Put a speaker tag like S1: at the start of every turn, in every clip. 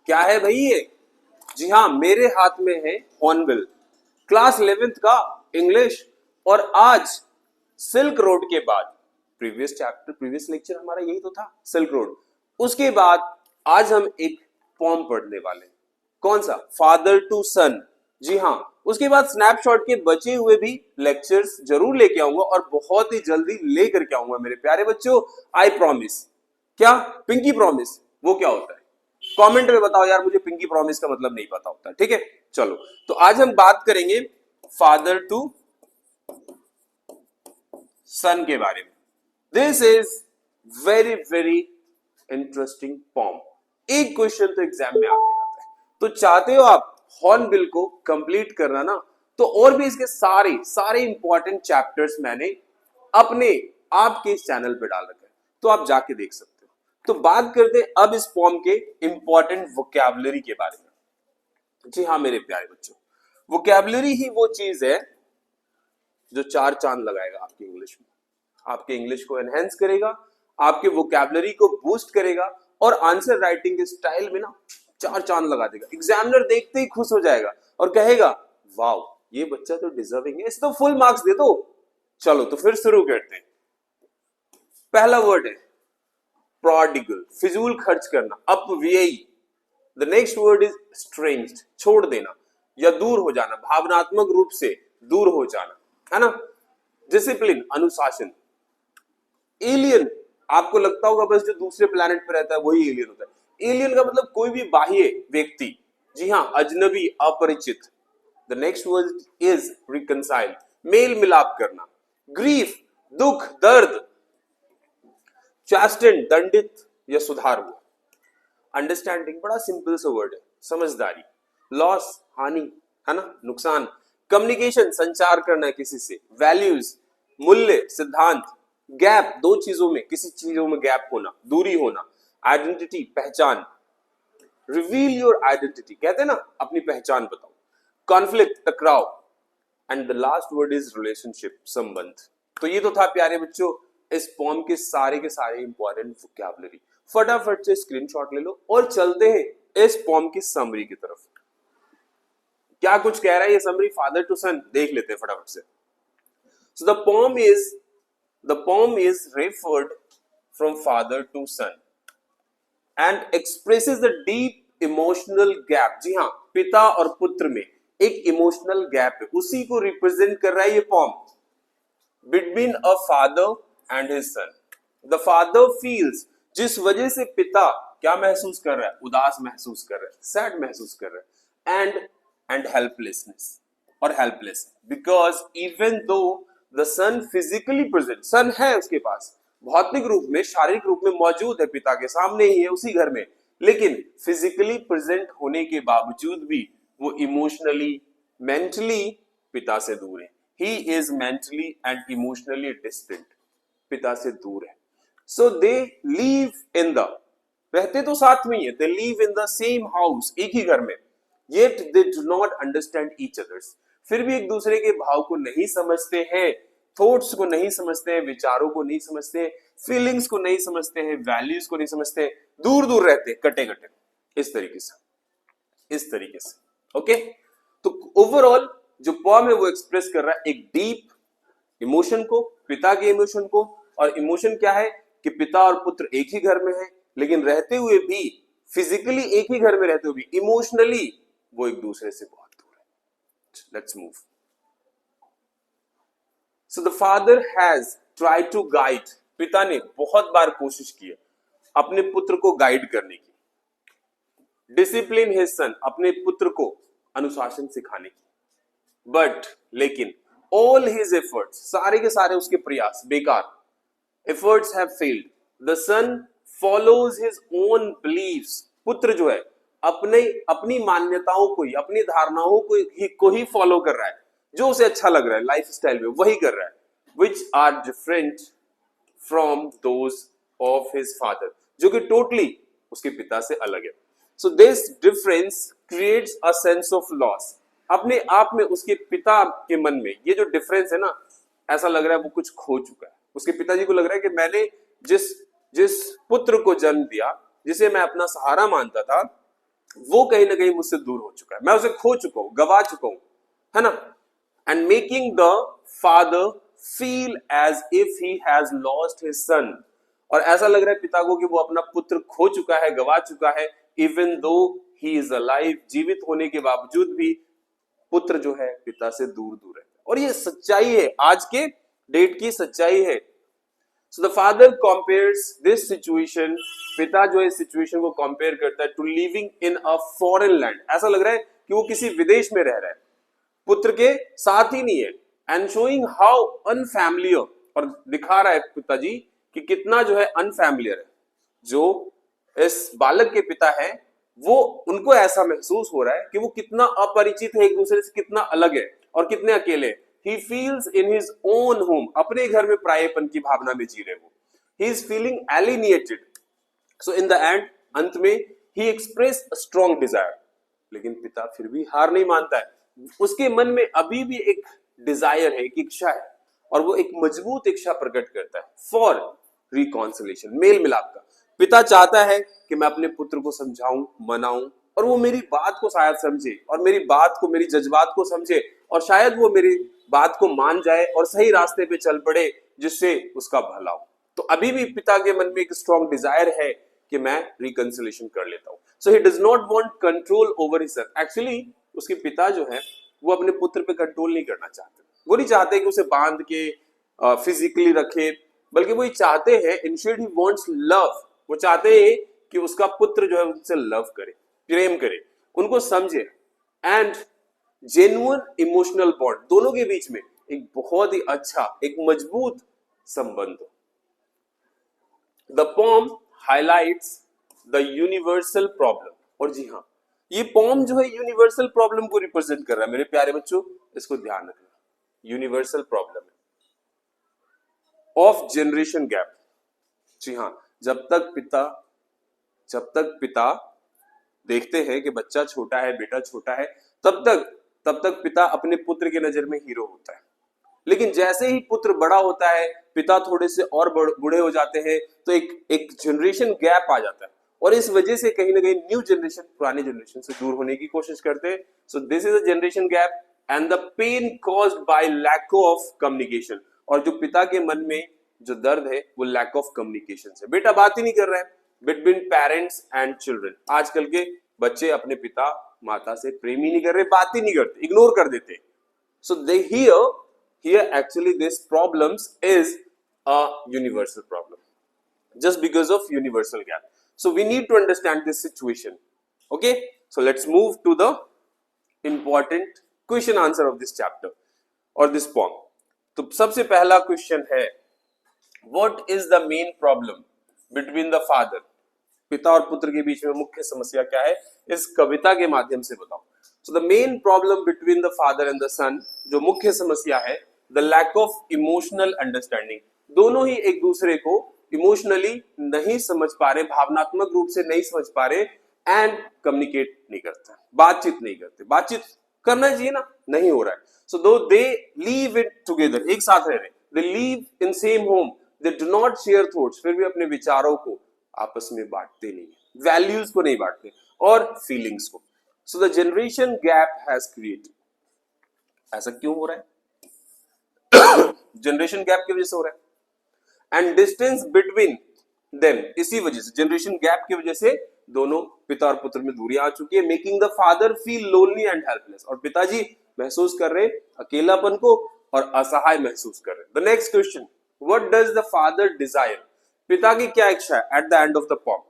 S1: क्या है भाई ये? जी हाँ, मेरे हाथ में है हॉर्नबिल, क्लास 11th का इंग्लिश। और आज सिल्क रोड के बाद, प्रीवियस लेक्चर हमारा यही तो था, सिल्क रोड। उसके बाद आज हम एक पोम पढ़ने वाले हैं। कौन सा? फादर टू सन। जी हाँ, उसके बाद स्नैपशॉट के बचे हुए भी लेक्चर्स जरूर लेके आऊंगा और बहुत ही जल्दी लेकर के आऊंगा मेरे प्यारे बच्चों। I promise. क्या पिंकी प्रॉमिस? वो क्या होता है? कमेंट में बताओ यार, मुझे पिंकी प्रॉमिस का मतलब नहीं पता होता। ठीक है, चलो तो आज हम बात करेंगे फादर टू सन के बारे में। This is very very interesting poem. एक क्वेश्चन तो एग्जाम में आते जाता है, तो चाहते हो आप हॉर्नबिल को कंप्लीट करना ना, तो और भी इसके सारे सारे इंपॉर्टेंट चैप्टर्स मैंने अपने आपके इस चैनल पे डाल रखे हैं, तो आप जाके देख सकते हो। तो बात करते हैं अब इस पॉम के इंपॉर्टेंट वोकैबुलरी के बारे में। जी हाँ मेरे प्यारे बच्चों, वोकैबुलरी ही वो चीज है जो 4 चांद लगाएगा आपकी इंग्लिश में, आपके इंग्लिश को एनहेंस करेगा, आपके वोकैबुलरी को बूस्ट करेगा और आंसर राइटिंग के स्टाइल में ना 4 चांद लगा देगा। एग्जामिनर देखते ही खुश हो जाएगा और कहेगा वाओ, ये बच्चा तो डिजर्विंग है, इसे तो फुल मार्क्स दे दो। चलो तो फिर शुरू करते हैं। पहला वर्ड है प्रोडिगल, फिजूल खर्च करना, अपव्ययी। द नेक्स्ट वर्ड इज स्ट्रेंज्ड, छोड़ देना या दूर हो जाना, भावनात्मक रूप से दूर हो जाना, है ना। डिसिप्लिन, अनुशासन। एलियन, आपको लगता होगा बस जो दूसरे प्लेनेट पर रहता है वही एलियन होता है। एलियन का मतलब कोई भी बाह्य व्यक्ति। जी हाँ, अजनबी, अपरिचित। The next word is reconcile, मेल मिलाप करना। ग्रीफ, दुख, दर्द। चास्टन, दंडित या सुधार हुआ। अंडरस्टैंडिंग, बड़ा सिंपल सा वर्ड है, समझदारी। लॉस, हानि, है ना, नुकसान। कम्युनिकेशन, संचार करना किसी से। वैल्यूज, मूल्य, सिद्धांत। गैप, दो चीजों में, किसी चीजों में गैप होना, दूरी होना। आइडेंटिटी, पहचान। रिवील योर आइडेंटिटी, कहते हैं ना अपनी पहचान बताओ। कॉन्फ्लिक्ट, टकराव। And the last word is relationship, संबंध। तो ये तो था प्यारे बच्चों इस पॉम के सारे इंपॉर्टेंट वोकैबुलरी। फटाफट से स्क्रीनशॉट ले लो और चलते हैं इस पॉम की समरी की तरफ। क्या कुछ कह रहा है ये समरी फादर टू सन, देख लेते हैं फटाफट से। So the poem is referred from father to son and expresses the deep emotional gap. जी हाँ, पिता और पुत्र में एक इमोशनल गैप है, उसी को रिप्रेजेंट कर रहा है ये poem. Between a father and his son, the father feels, जिस वजह से पिता क्या महसूस कर रहा है? उदास महसूस कर रहा है, सैड महसूस कर रहा है। एंड हेल्पलेसनेस और helpless, because even though the son physically present, son है उसके पास, भौतिक रूप में, शारीरिक रूप में मौजूद है, पिता के सामने ही है उसी घर में, लेकिन फिजिकली प्रेजेंट होने के बावजूद भी वो इमोशनली, मेंटली पिता से दूर है। He is mentally and emotionally distant, पिता से दूर है। सो दे लिव इन द, रहते तो साथ में ही है, they live in the same house, एक ही घर में, yet they do not understand each others, फिर भी एक दूसरे के भाव को नहीं समझते हैं, थॉट्स को नहीं समझते हैं, विचारों को नहीं समझते हैं, फीलिंग्स को नहीं समझते हैं, वैल्यूज को नहीं समझते हैं, दूर दूर रहते हैं, कटे कटे, इस तरीके से। ओके, तो ओवरऑल जो पोएम है वो एक्सप्रेस कर रहा है एक डीप इमोशन को, पिता के इमोशन को। और इमोशन क्या है कि पिता और पुत्र एक ही घर में है, लेकिन रहते हुए भी, फिजिकली एक ही घर में रहते हुए भी इमोशनली वो एक दूसरे से बहुत दूर है। Let's move. So the father has tried to guide, पिता ने बहुत बार कोशिश की है अपने पुत्र को गाइड करने की। डिसिप्लिन हिज सन, अपने पुत्र को अनुशासन सिखाने की। बट लेकिन ऑल हिज एफर्ट्स, सारे के सारे उसके प्रयास बेकार, efforts have failed. The son follows his own beliefs, पुत्र जो है अपनी मान्यताओं को ही, अपनी धारणाओं को ही फॉलो कर रहा है, जो उसे अच्छा लग रहा है लाइफ स्टाइल में वही कर रहा है। Which are different from those of his father, जो कि टोटली उसके पिता से अलग है। So this difference creates a sense of loss, अपने आप में उसके पिता के मन में ये जो डिफरेंस है ना, ऐसा लग रहा है वो कुछ खो चुका है। उसके पिताजी को लग रहा है कि मैंने जिस पुत्र को जन्म दिया, जिसे मैं अपना सहारा मानता था, वो कहीं ना कहीं मुझसे दूर हो चुका है, मैं उसे खो चुका हूं, गवा चुका हूं, है ना। And making the father feel as if he has lost his son, और ऐसा लग रहा है पिता को कि वो अपना पुत्र खो चुका है, गवा चुका है। Even though he is alive, जीवित होने के बावजूद भी पुत्र जो है पिता से दूर दूर है। और ये सच्चाई है, आज के डेट की सच्चाई है। So the father compares this situation, पिता जो है इस सिचुएशन को कंपेयर करता है to living in a foreign land. ऐसा लग रहा है कि वो किसी विदेश में रह रहा है, पुत्र के साथ ही नहीं है। एंड शोइंग हाउ अनफैमिलियर, और दिखा रहा है पिताजी कि कितना जो है अनफैमिलियर है। जो इस बालक के पिता है वो, उनको ऐसा महसूस हो रहा है कि वो कितना अपरिचित है, एक दूसरे से कितना अलग है और कितने अकेले। He feels in his own home, अपने घर में परायेपन की भावना में जी रहे वो। He is feeling alienated. So in the end, अंत में he expressed a strong desire. लेकिन पिता फिर भी हार नहीं मानता है, उसके मन में अभी भी एक डिजायर है, एक इच्छा है, और वो एक मजबूत इच्छा प्रकट करता है फॉर रिकॉन्सिलेशन, मेल मिलाप का। पिता चाहता है कि मैं अपने पुत्र को समझाऊं, मनाऊं, और वो मेरी बात को शायद समझे, और मेरी बात को, मेरी जज्बात को समझे, और शायद वो मेरी बात को मान जाए और सही रास्ते पे चल पड़े जिससे उसका भला हो। तो अभी भी पिता के मन में एक स्ट्रॉन्ग डिजायर है कि मैं रिकंसिलेशन कर लेता हूं। So he does not want control over his son. Actually उसके पिता जो है वो अपने पुत्र पे कंट्रोल नहीं करना चाहते, वो नहीं चाहते कि उसे बांध के फिजिकली रखे, बल्कि वो ये चाहते हैं, इंस्टेड ही वांट्स लव, वो चाहते हैं कि उसका पुत्र जो है उनसे लव करे, प्रेम करे, उनको समझे, एंड जेन्युइन इमोशनल बॉन्ड, दोनों के बीच में एक बहुत ही अच्छा, एक मजबूत संबंध। The pome highlights the universal problem, और जी हाँ, ये पोम जो है यूनिवर्सल प्रॉब्लम को रिप्रेजेंट कर रहा है मेरे प्यारे बच्चों, इसको ध्यान रखना। Universal problem of generation gap. जी हाँ, जब तक पिता देखते हैं कि बच्चा छोटा है, बेटा छोटा है, तब तक पिता अपने पुत्र के नजर में हीरो होता है। लेकिन जैसे ही पुत्र बड़ा होता है, पिता थोड़े से और बूढ़े हो जाते हैं, तो एक जनरेशन गैप आ जाता है, और इस वजह से कहीं ना कहीं न्यू जनरेशन पुरानी जनरेशन से दूर होने की कोशिश करते हैं। So this is a generation gap and the pain caused by lack of communication. और जो पिता के मन में जो दर्द है वो लैक ऑफ कम्युनिकेशन से, बेटा बात ही नहीं कर रहा है बिटवीन पेरेंट्स एंड चिल्ड्रन। आजकल के बच्चे अपने पिता माता से प्रेम ही नहीं कर रहे, बात ही नहीं करते, इग्नोर कर देते। सो दे here actually this problems is a universal problem just because of universal gap. So we need to understand this situation. Okay, so let's move to the important question answer of this chapter or this poem. तो सबसे पहला question है, what is the main problem between the father, पिता और पुत्र के बीच में मुख्य समस्या क्या है, इस कविता के माध्यम से बताओ। So the main problem between the father and the son, जो मुख्य समस्या है, the lack of emotional understanding, दोनों ही एक दूसरे को इमोशनली नहीं समझ पा रहे, भावनात्मक रूप से नहीं समझ पा रहे, एंड कम्युनिकेट नहीं करते, बातचीत नहीं करते। बातचीत करना चाहिए ना, नहीं हो रहा है। सो दो दे लीव इट टुगेदर, एक साथ रह रहे, they live in same home, they do not share thoughts, फिर भी अपने विचारों को आपस में बांटते नहीं, वैल्यूज को नहीं बांटते, और फीलिंग्स को। So the generation gap has created, ऐसा क्यों हो रहा है? जनरेशन गैप की वजह से हो रहा है। एंड डिस्टेंस बिटवीन देम, इसी वजह से, जनरेशन गैप की वजह से दोनों पिता और पुत्र में दूरियां आ चुकी है। Making the father feel lonely and helpless, और पिताजी महसूस कर रहे अकेलापन को और असहाय महसूस कर रहे। The next question, what does the father desire, पिता की क्या इच्छा है at the end of the poem?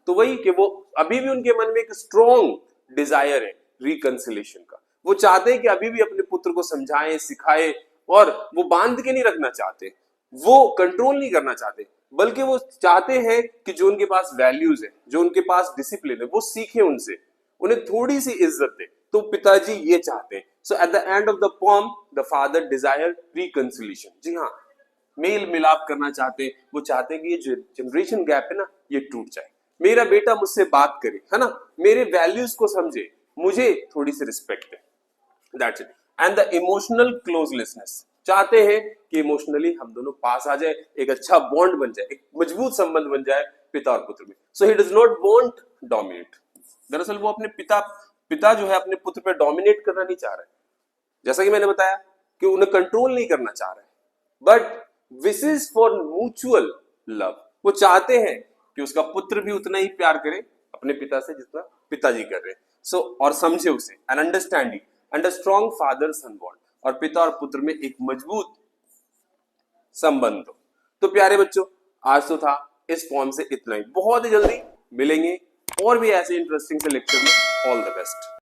S1: तो वही कि वो अभी भी उनके मन में एक स्ट्रॉन्ग डिजायर है रिकंसिलेशन का। वो चाहते हैं कि अभी भी अपने पुत्र को समझाएं, सिखाएं, और वो बांध के नहीं रखना चाहते, वो कंट्रोल नहीं करना चाहते, बल्कि वो चाहते हैं कि जो उनके पास वैल्यूज है, जो उनके पास डिसिप्लिन है, वो सीखे उनसे, उन्हें थोड़ी सी इज्जत दे। तो पिताजी ये चाहते हैं। So at the end of the poem the father desire reconciliation. जी हाँ, मेल मिलाप करना चाहते हैं, वो चाहते हैं कि ये जो जनरेशन गैप है ना, ये टूट जाए, मेरा बेटा मुझसे बात करे, है ना, मेरे वैल्यूज को समझे, मुझे थोड़ी सी रिस्पेक्ट है, that's it. And the emotional closeness, चाहते हैं कि इमोशनली हम दोनों पास आ जाए, एक अच्छा बॉन्ड बन जाए, एक मजबूत संबंध बन जाए पिता और पुत्र में। So he does not want dominate, दरअसल वो अपने पिता जो है अपने पुत्र पे डोमिनेट करना नहीं चाह रहे, जैसा कि मैंने बताया कि उन्हें कंट्रोल नहीं करना चाह रहे, but wishes for mutual love, वो चाहते हैं कि उसका पुत्र भी उतना ही प्यार करे अपने पिता से जितना पिताजी कर रहे हैं। सो और समझे उसे, an understanding and a strong father son bond, और पिता और पुत्र में एक मजबूत संबंध हो। तो प्यारे बच्चों, आज तो था इस फॉर्म से इतना ही, बहुत ही जल्दी मिलेंगे और भी ऐसे इंटरेस्टिंग से लेक्चर में। All the best.